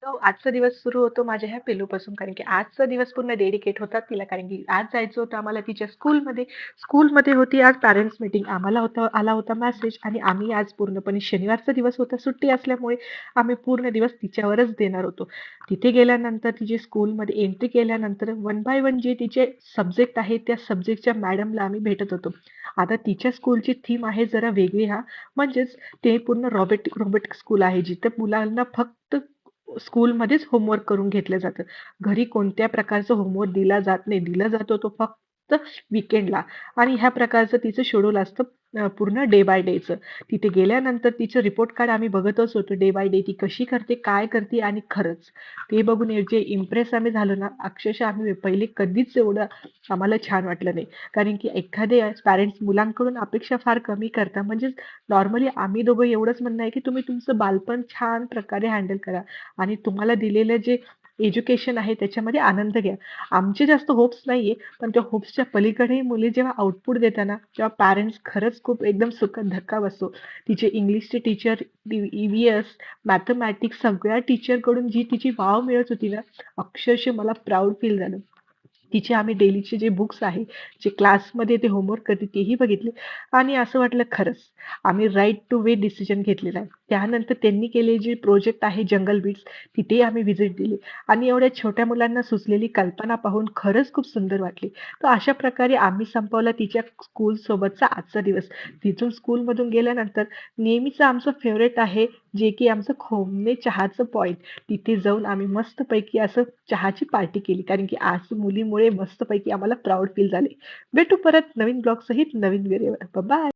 तो आजचा दिवस सुरू होतो माझ्या ह्या पिल्लूपासून. कारण की आजचा दिवस पूर्ण डेडिकेट होता तिला. कारण की आज जायचं होतं आम्हाला तिच्या स्कूलमध्ये. स्कूलमध्ये होती आज पॅरेंट्स मीटिंग. आला होता मेसेज आणि आम्ही आज पूर्णपणे शनिवारचा दिवस होता, सुट्टी असल्यामुळे आम्ही पूर्ण दिवस तिच्यावरच देणार होतो. तिथे गेल्यानंतर तिची स्कूलमध्ये एंट्री केल्यानंतर वन बाय वन जे तिचे सब्जेक्ट आहेत, त्या सब्जेक्टच्या मॅडमला आम्ही भेटत होतो. आता तिच्या स्कूलची थीम आहे जरा वेगळी हां. म्हणजेच ते पूर्ण रोबोटिक स्कूल आहे, जिथे मुलांना फक्त स्कूलमध्येच होमवर्क करून घेतलं जातं. घरी कोणत्या प्रकारचा होमवर्क दिला जात नाही. दिला जातो तो फक्त वीकेंडला आणि ह्या प्रकारचं तिचं शेड्यूल असतं पूर्ण डे बाय डेचं. तिथे गेल्यानंतर तिचं रिपोर्ट कार्ड आम्ही बघतच होतो डे बाय डे ती कशी करते, काय करते आणि खरंच ते बघून जे इम्प्रेस आम्ही झालो ना, अक्षरशः आम्ही पहिले कधीच एवढं आम्हाला छान वाटलं नाही. कारण की एखादे पॅरेंट्स मुलांकडून अपेक्षा फार कमी करतात. म्हणजेच नॉर्मली आम्ही दोघं एवढंच म्हणणं आहे, की तुम्ही तुमचं बालपण छान प्रकारे हँडल करा. आणि तुम्हाला दिलेलं जे एज्युकेशन आहे त्याच्यामध्ये आनंद घ्या. आमचे जास्त होप्स नाहीये, पण त्या होप्सच्या पलीकडेही मुली जेव्हा आउटपुट देतात ना, तेव्हा पॅरेंट्स खरंच खूप एकदम सुखद धक्का बसतो. तिचे इंग्लिशचे टीचर, ई-व्ही-एस, मॅथमॅटिक्स सगळ्या टीचरकडून जी तिची वाव मिळत होती ना, अक्षरशः मला प्राउड फील झालं. तिचे आम्ही डेलीचे जे बुक्स आहे, जे क्लासमध्ये ते होमवर्क करते तेही बघितले आणि असं वाटलं खरंच आम्ही राइट टू वे डिसिजन घेतलेला आहे. त्यानंतर त्यांनी केलेले जे प्रोजेक्ट आहे जंगल बीट्स तिथेही आम्ही व्हिजिट दिली आणि एवढ्या छोट्या मुलांना सुचलेली कल्पना पाहून खरंच खूप सुंदर वाटली. तर अशा प्रकारे आम्ही संपवला तिच्या स्कूलसोबतचा आजचा दिवस. तिथून स्कूलमधून गेल्यानंतर नेहमीचं आमचं फेव्हरेट आहे, जे की आमचं खोमणे चहाचं पॉइंट. तिथे जाऊन आम्ही मस्तपैकी असं चहाची पार्टी केली. कारण की आज मुलीमुळे मस्तपैकी आम्हाला प्राउड फील झाले. भेटू परत नवीन ब्लॉगसहित नवीन व्हिडिओवर. बाय.